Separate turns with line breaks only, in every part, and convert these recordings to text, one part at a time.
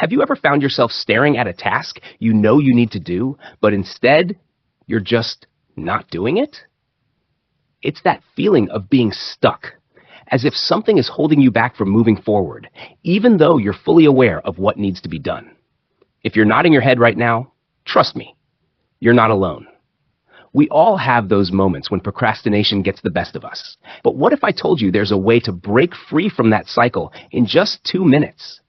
Have you ever found yourself staring at a task you know you need to do, but instead you're just not doing it? It's that feeling of being stuck, as if something is holding you back from moving forward, even though you're fully aware of what needs to be done. If you're nodding your head right now, trust me, you're not alone. We all have those moments when procrastination gets the best of us. But what if I told you there's a way to break free from that cycle in just 2 minutes?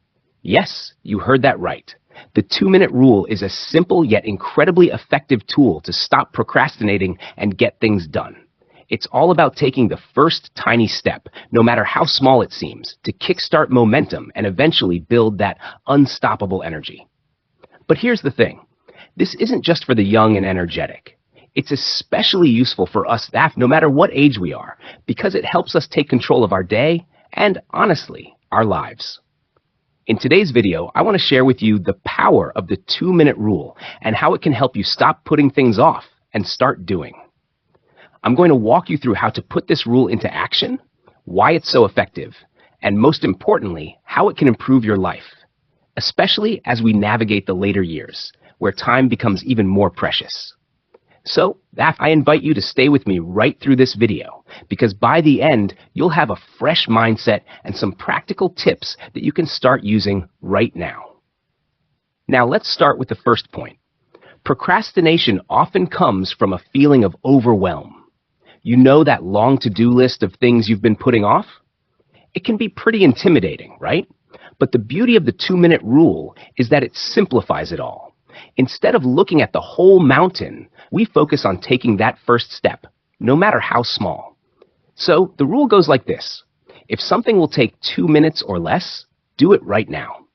Yes, you heard that right. The 2-minute rule is a simple yet incredibly effective tool to stop procrastinating and get things done. It's all about taking the first tiny step, no matter how small it seems, to kickstart momentum and eventually build that unstoppable energy. But here's the thing. This isn't just for the young and energetic. It's especially useful for us staff, no matter what age we are, because it helps us take control of our day and, honestly, our lives. In today's video, I want to share with you the power of the 2-minute rule and how it can help you stop putting things off and start doing. I'm going to walk you through how to put this rule into action, why it's so effective, and most importantly, how it can improve your life, especially as we navigate the later years, where time becomes even more precious. So, I invite you to stay with me right through this video, because by the end, you'll have a fresh mindset and some practical tips that you can start using right now. Now, let's start with the first point. Procrastination often comes from a feeling of overwhelm. You know that long to-do list of things you've been putting off? It can be pretty intimidating, right? But the beauty of the 2-minute rule is that it simplifies it all. Instead of looking at the whole mountain, we focus on taking that first step, no matter how small. So the rule goes like this. If something will take 2 minutes or less, do it right now.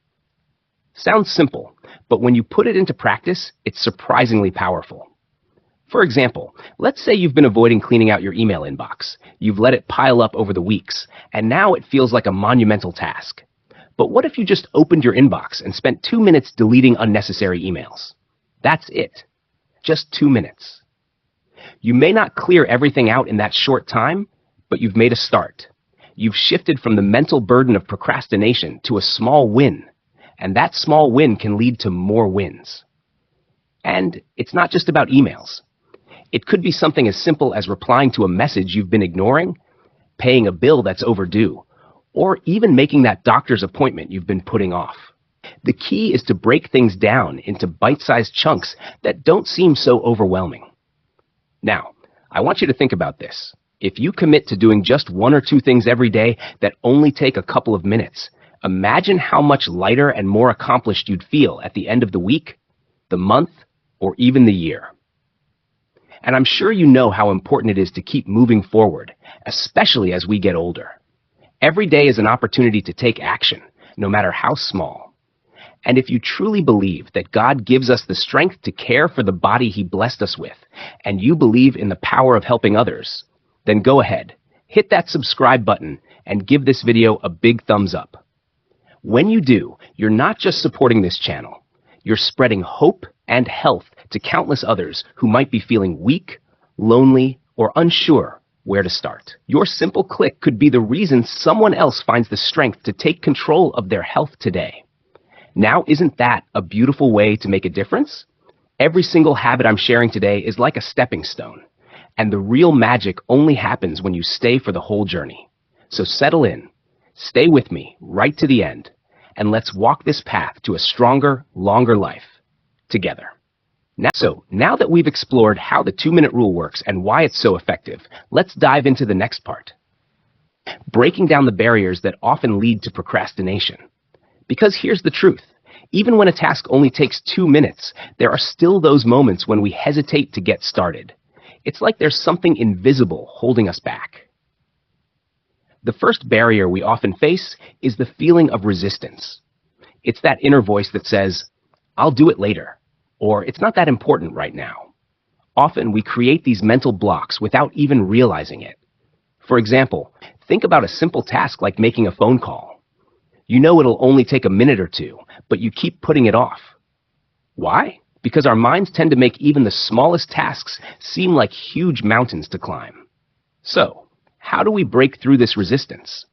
Sounds simple, but when you put it into practice, it's surprisingly powerful. For example, let's say you've been avoiding cleaning out your email inbox. You've let it pile up over the weeks, and now it feels like a monumental task. But what if you just opened your inbox and spent 2 minutes deleting unnecessary emails? That's it. Just 2 minutes. You may not clear everything out in that short time, but you've made a start. You've shifted from the mental burden of procrastination to a small win, and that small win can lead to more wins. And it's not just about emails. It could be something as simple as replying to a message you've been ignoring, paying a bill that's overdue, or even making that doctor's appointment you've been putting off. The key is to break things down into bite-sized chunks that don't seem so overwhelming. Now, I want you to think about this. If you commit to doing just 1 or 2 things every day that only take a couple of minutes, imagine how much lighter and more accomplished you'd feel at the end of the week, the month, or even the year. And I'm sure you know how important it is to keep moving forward, especially as we get older. Every day is an opportunity to take action, no matter how small. And if you truly believe that God gives us the strength to care for the body He blessed us with, and you believe in the power of helping others, then go ahead, hit that subscribe button, and give this video a big thumbs up. When you do, you're not just supporting this channel, you're spreading hope and health to countless others who might be feeling weak, lonely, or unsure where to start. Your simple click could be the reason someone else finds the strength to take control of their health today. Now, isn't that a beautiful way to make a difference? Every single habit I'm sharing today is like a stepping stone, and the real magic only happens when you stay for the whole journey. So settle in, stay with me right to the end, and let's walk this path to a stronger, longer life together. Now that we've explored how the 2-minute rule works and why it's so effective, let's dive into the next part. Breaking down the barriers that often lead to procrastination. Because here's the truth. Even when a task only takes 2 minutes, there are still those moments when we hesitate to get started. It's like there's something invisible holding us back. The first barrier we often face is the feeling of resistance. It's that inner voice that says, "I'll do it later," or "It's not that important right now." Often we create these mental blocks without even realizing it. For example, think about a simple task like making a phone call. You know it'll only take a minute or 2, but you keep putting it off. Why? Because our minds tend to make even the smallest tasks seem like huge mountains to climb. So, how do we break through this resistance?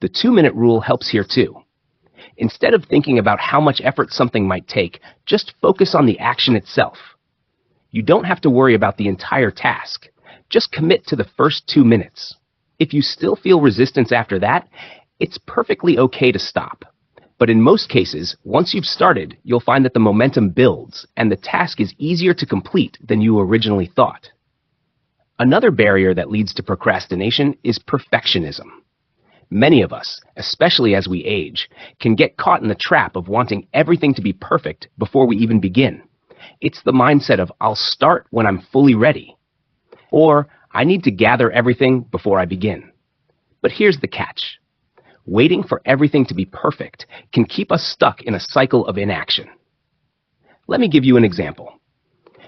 The 2-minute rule helps here too. Instead of thinking about how much effort something might take, just focus on the action itself. You don't have to worry about the entire task. Just commit to the first 2 minutes. If you still feel resistance after that, it's perfectly okay to stop. But in most cases, once you've started, you'll find that the momentum builds and the task is easier to complete than you originally thought. Another barrier that leads to procrastination is perfectionism. Many of us, especially as we age, can get caught in the trap of wanting everything to be perfect before we even begin. It's the mindset of, I'll start when I'm fully ready. Or, I need to gather everything before I begin. But here's the catch. Waiting for everything to be perfect can keep us stuck in a cycle of inaction. Let me give you an example.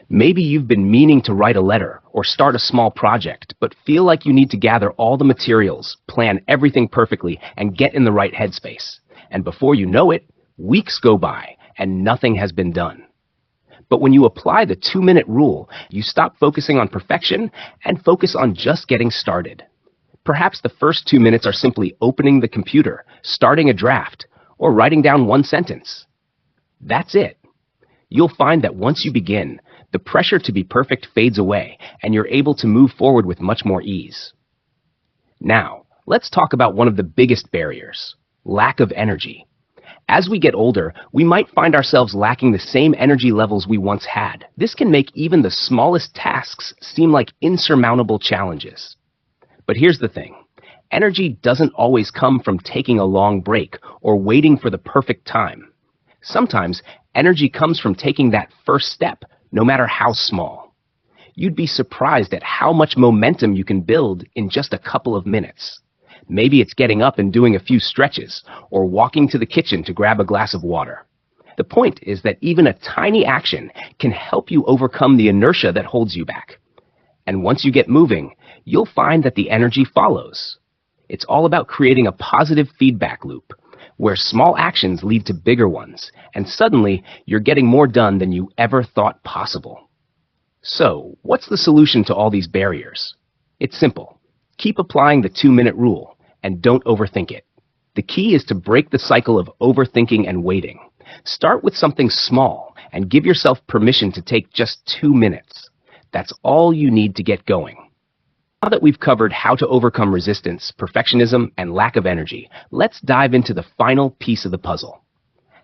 Maybe you've been meaning to write a letter or start a small project, but feel like you need to gather all the materials, plan everything perfectly, and get in the right headspace. And before you know it, weeks go by and nothing has been done. But when you apply the 2-minute rule, you stop focusing on perfection and focus on just getting started. Perhaps the first 2 minutes are simply opening the computer, starting a draft, or writing down one sentence. That's it. You'll find that once you begin, the pressure to be perfect fades away, and you're able to move forward with much more ease. Now, let's talk about one of the biggest barriers, lack of energy. As we get older, we might find ourselves lacking the same energy levels we once had. This can make even the smallest tasks seem like insurmountable challenges. But here's the thing. Energy doesn't always come from taking a long break or waiting for the perfect time. Sometimes, energy comes from taking that first step, no matter how small. You'd be surprised at how much momentum you can build in just a couple of minutes. Maybe it's getting up and doing a few stretches, or walking to the kitchen to grab a glass of water. The point is that even a tiny action can help you overcome the inertia that holds you back. And once you get moving, you'll find that the energy follows. It's all about creating a positive feedback loop, where small actions lead to bigger ones, and suddenly you're getting more done than you ever thought possible. So, what's the solution to all these barriers? It's simple. Keep applying the 2-minute rule, and don't overthink it. The key is to break the cycle of overthinking and waiting. Start with something small, and give yourself permission to take just 2 minutes. That's all you need to get going. Now that we've covered how to overcome resistance, perfectionism, and lack of energy, let's dive into the final piece of the puzzle.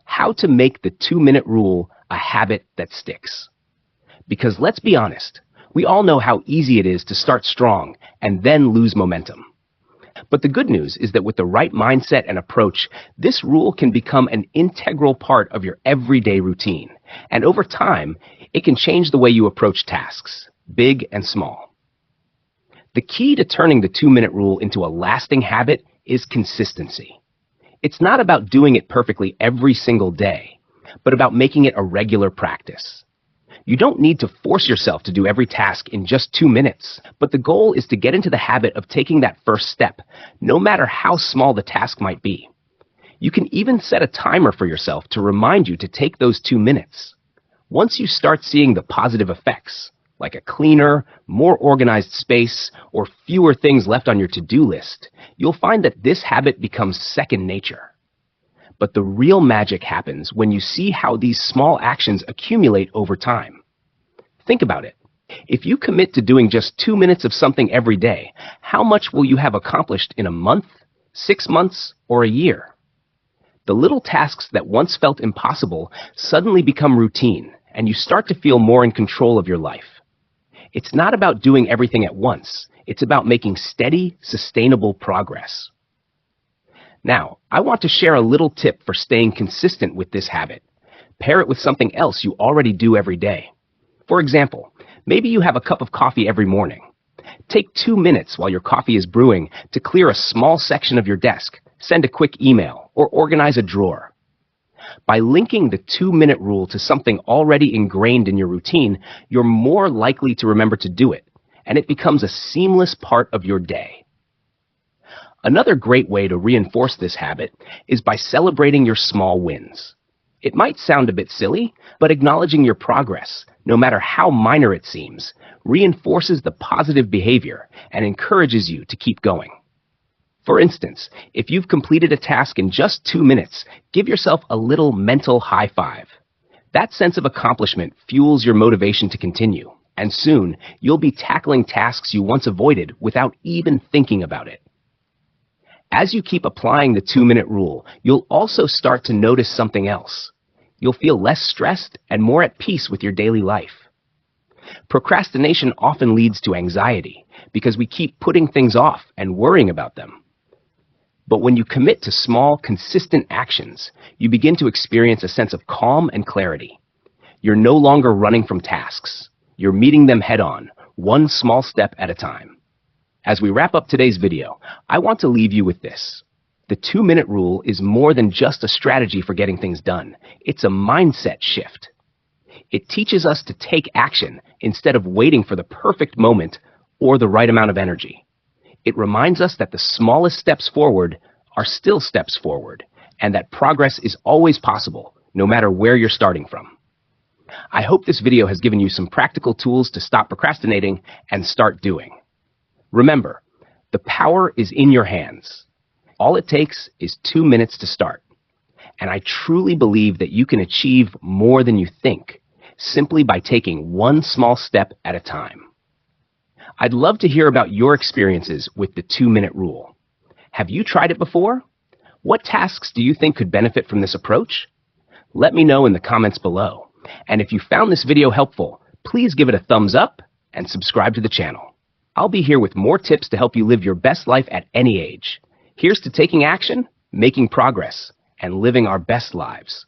How to make the 2-minute rule a habit that sticks. Because let's be honest, we all know how easy it is to start strong and then lose momentum. But the good news is that with the right mindset and approach, this rule can become an integral part of your everyday routine. And over time, it can change the way you approach tasks, big and small. The key to turning the 2-minute rule into a lasting habit is consistency. It's not about doing it perfectly every single day, but about making it a regular practice. You don't need to force yourself to do every task in just 2 minutes, but the goal is to get into the habit of taking that first step, no matter how small the task might be. You can even set a timer for yourself to remind you to take those 2 minutes. Once you start seeing the positive effects, like a cleaner, more organized space, or fewer things left on your to-do list, you'll find that this habit becomes second nature. But the real magic happens when you see how these small actions accumulate over time. Think about it. If you commit to doing just 2 minutes of something every day, how much will you have accomplished in a month, 6 months, or a year? The little tasks that once felt impossible suddenly become routine, and you start to feel more in control of your life. It's not about doing everything at once. It's about making steady, sustainable progress. Now, I want to share a little tip for staying consistent with this habit. Pair it with something else you already do every day. For example, maybe you have a cup of coffee every morning. Take 2 minutes while your coffee is brewing to clear a small section of your desk, send a quick email, or organize a drawer. By linking the 2-minute rule to something already ingrained in your routine, you're more likely to remember to do it, and it becomes a seamless part of your day. Another great way to reinforce this habit is by celebrating your small wins. It might sound a bit silly, but acknowledging your progress, no matter how minor it seems, reinforces the positive behavior and encourages you to keep going. For instance, if you've completed a task in just 2 minutes, give yourself a little mental high five. That sense of accomplishment fuels your motivation to continue, and soon you'll be tackling tasks you once avoided without even thinking about it. As you keep applying the 2-minute rule, you'll also start to notice something else. You'll feel less stressed and more at peace with your daily life. Procrastination often leads to anxiety because we keep putting things off and worrying about them. But when you commit to small, consistent actions, you begin to experience a sense of calm and clarity. You're no longer running from tasks. You're meeting them head-on, one small step at a time. As we wrap up today's video, I want to leave you with this. The 2-minute rule is more than just a strategy for getting things done. It's a mindset shift. It teaches us to take action instead of waiting for the perfect moment or the right amount of energy. It reminds us that the smallest steps forward are still steps forward, and that progress is always possible, no matter where you're starting from. I hope this video has given you some practical tools to stop procrastinating and start doing. Remember, the power is in your hands. All it takes is 2 minutes to start. And I truly believe that you can achieve more than you think, simply by taking one small step at a time. I'd love to hear about your experiences with the 2-minute rule. Have you tried it before? What tasks do you think could benefit from this approach? Let me know in the comments below. And if you found this video helpful, please give it a thumbs up and subscribe to the channel. I'll be here with more tips to help you live your best life at any age. Here's to taking action, making progress, and living our best lives.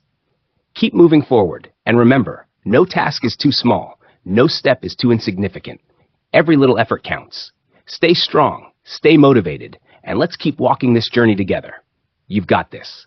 Keep moving forward, and remember, no task is too small, no step is too insignificant. Every little effort counts. Stay strong, stay motivated, and let's keep walking this journey together. You've got this.